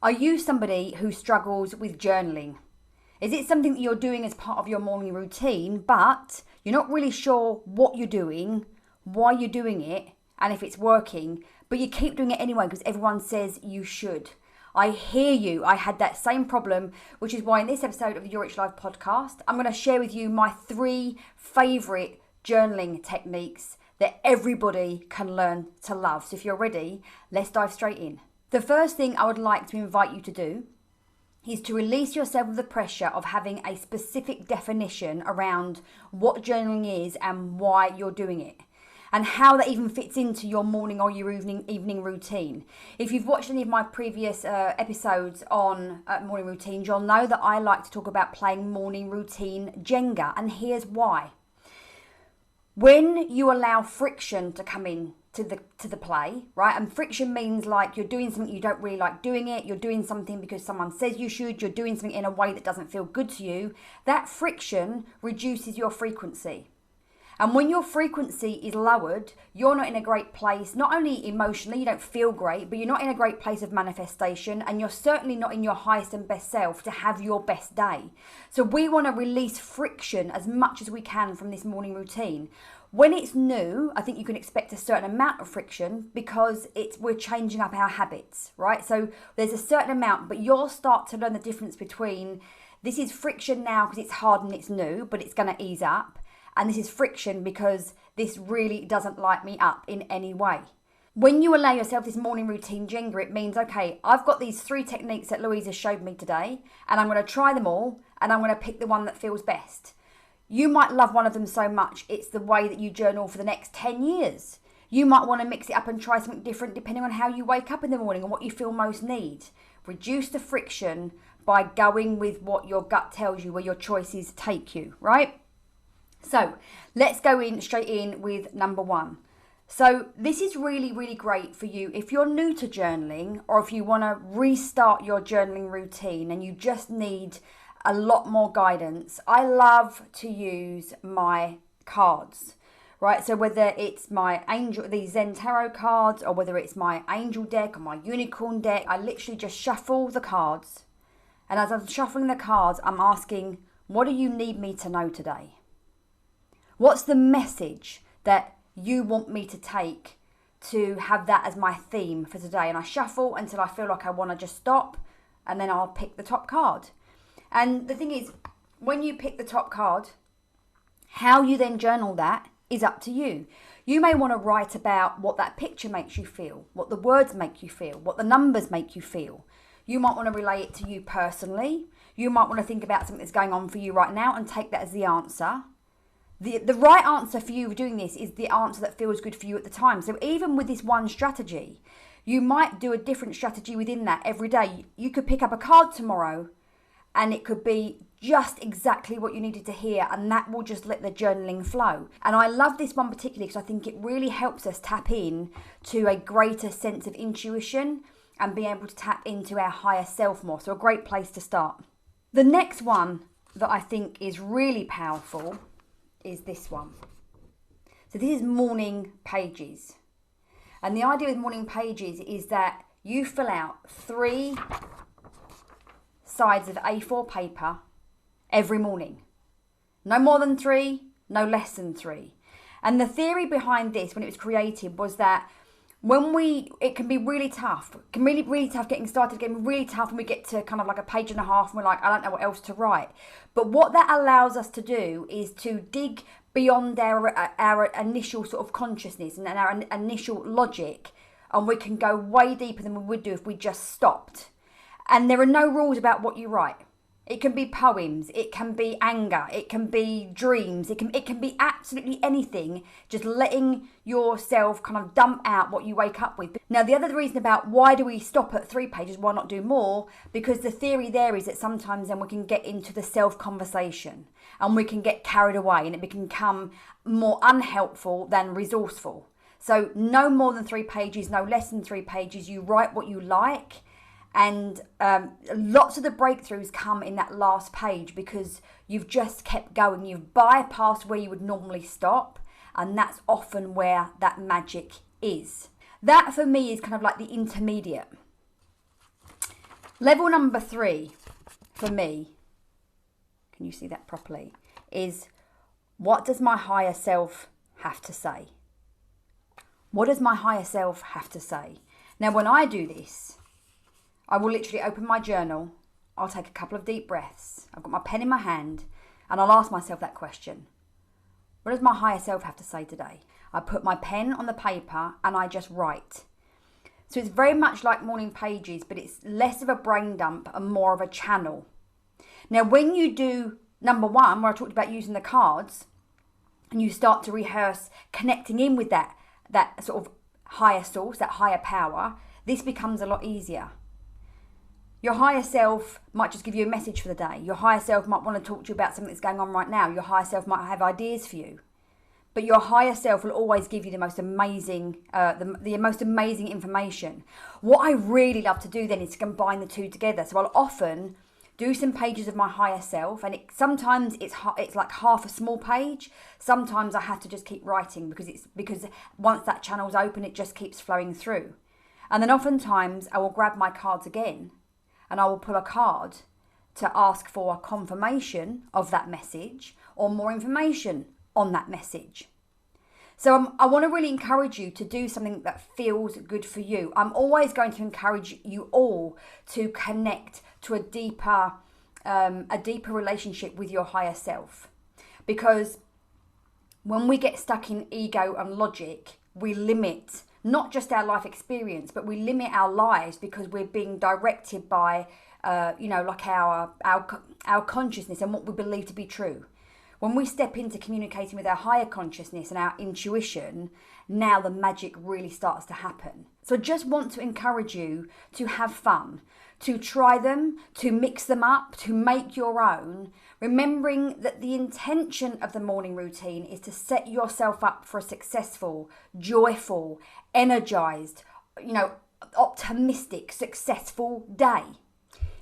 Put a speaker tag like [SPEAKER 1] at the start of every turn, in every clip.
[SPEAKER 1] Are you somebody who struggles with journaling? Is it something that you're doing as part of your morning routine, but you're not really sure what you're doing, why you're doing it, and if it's working, but you keep doing it anyway because everyone says you should? I hear you. I had that same problem, which is why in this episode of the Your Rich Life podcast, I'm going to share with you my 3 favourite journaling techniques that everybody can learn to love. So if you're ready, let's dive straight in. The first thing I would like to invite you to do is to release yourself of the pressure of having a specific definition around what journaling is and why you're doing it, and how that even fits into your morning or your evening routine. If you've watched any of my previous episodes on morning routines, you'll know that I like to talk about playing morning routine Jenga, and here's why. When you allow friction to come in to the play, right? And friction means like you're doing something you don't really like doing it, you're doing something because someone says you should, you're doing something in a way that doesn't feel good to you. That friction reduces your frequency. And when your frequency is lowered, you're not in a great place, not only emotionally, you don't feel great, but you're not in a great place of manifestation, and you're certainly not in your highest and best self to have your best day. So we want to release friction as much as we can from this morning routine. When it's new, I think you can expect a certain amount of friction because we're changing up our habits, right? So there's a certain amount, but you'll start to learn the difference between this is friction now because it's hard and it's new, but it's going to ease up. And this is friction because this really doesn't light me up in any way. When you allow yourself this morning routine Jenga, it means, okay, I've got these 3 techniques that Louise has showed me today, and I'm going to try them all, and I'm going to pick the one that feels best. You might love one of them so much, it's the way that you journal for the next 10 years. You might want to mix it up and try something different depending on how you wake up in the morning and what you feel most need. Reduce the friction by going with what your gut tells you, where your choices take you, right? So let's go straight in with number 1. So this is really, really great for you if you're new to journaling, or if you want to restart your journaling routine and you just need a lot more guidance. I love to use my cards, right? So whether it's my these Zen Tarot cards, or whether it's my angel deck or my unicorn deck, I literally just shuffle the cards. And as I'm shuffling the cards, I'm asking, what do you need me to know today? What's the message that you want me to take to have that as my theme for today? And I shuffle until I feel like I want to just stop, and then I'll pick the top card. And the thing is, when you pick the top card, how you then journal that is up to you. You may want to write about what that picture makes you feel, what the words make you feel, what the numbers make you feel. You might want to relay it to you personally. You might want to think about something that's going on for you right now and take that as the answer. The right answer for you doing this is the answer that feels good for you at the time. So even with this one strategy, you might do a different strategy within that every day. You could pick up a card tomorrow and it could be just exactly what you needed to hear, and that will just let the journaling flow. And I love this one particularly because I think it really helps us tap in to a greater sense of intuition and be able to tap into our higher self more. So a great place to start. The next one that I think is really powerful is this one. So this is morning pages. And the idea with morning pages is that you fill out 3 sides of A4 paper every morning. No more than 3, no less than 3. And the theory behind this when it was created was that it can be really tough. It can really tough getting started, getting really tough when we get to kind of like a page and a half and we're like, I don't know what else to write. But what that allows us to do is to dig beyond our initial sort of consciousness and our initial logic, and we can go way deeper than we would do if we just stopped. And there are no rules about what you write. It can be poems, it can be anger, it can be dreams, it can be absolutely anything, just letting yourself kind of dump out what you wake up with. Now, the other reason about why do we stop at 3 pages, why not do more? Because the theory there is that sometimes then we can get into the self-conversation and we can get carried away and it can become more unhelpful than resourceful. So no more than 3 pages, no less than 3 pages, you write what you like. And lots of the breakthroughs come in that last page because you've just kept going. You've bypassed where you would normally stop, and that's often where that magic is. That for me is kind of like the intermediate. Level number 3 for me, can you see that properly, is what does my higher self have to say? What does my higher self have to say? Now, when I do this, I will literally open my journal. I'll take a couple of deep breaths. I've got my pen in my hand and I'll ask myself that question. What does my higher self have to say today? I put my pen on the paper and I just write. So it's very much like morning pages, but it's less of a brain dump and more of a channel. Now, when you do number 1, where I talked about using the cards, and you start to rehearse connecting in with that sort of higher source, that higher power, this becomes a lot easier. Your higher self might just give you a message for the day. Your higher self might want to talk to you about something that's going on right now. Your higher self might have ideas for you. But your higher self will always give you the most amazing, the most amazing information. What I really love to do then is to combine the two together. So I'll often do some pages of my higher self, and sometimes it's like half a small page. Sometimes I have to just keep writing because once that channel's open, it just keeps flowing through. And then oftentimes I will grab my cards again, and I will pull a card to ask for a confirmation of that message or more information on that message. So I want to really encourage you to do something that feels good for you. I'm always going to encourage you all to connect to a deeper relationship with your higher self. Because when we get stuck in ego and logic, we limit not just our life experience, but we limit our lives because we're being directed by, like our consciousness and what we believe to be true. When we step into communicating with our higher consciousness and our intuition, now the magic really starts to happen. So I just want to encourage you to have fun, to try them, to mix them up, to make your own, remembering that the intention of the morning routine is to set yourself up for a successful, joyful, energized, optimistic, successful day.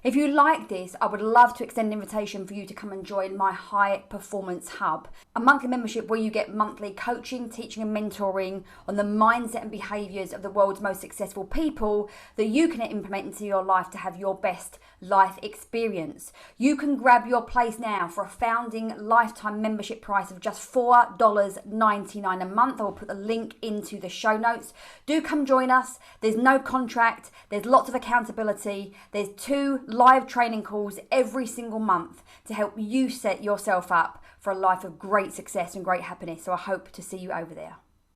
[SPEAKER 1] If you like this, I would love to extend an invitation for you to come and join my High Performance Hub, a monthly membership where you get monthly coaching, teaching and mentoring on the mindset and behaviours of the world's most successful people that you can implement into your life to have your best life experience. You can grab your place now for a founding lifetime membership price of just $4.99 a month. I will put the link into the show notes. Do come join us. There's no contract. There's lots of accountability. There's 2 live training calls every single month to help you set yourself up for a life of great success and great happiness. So I hope to see you over there.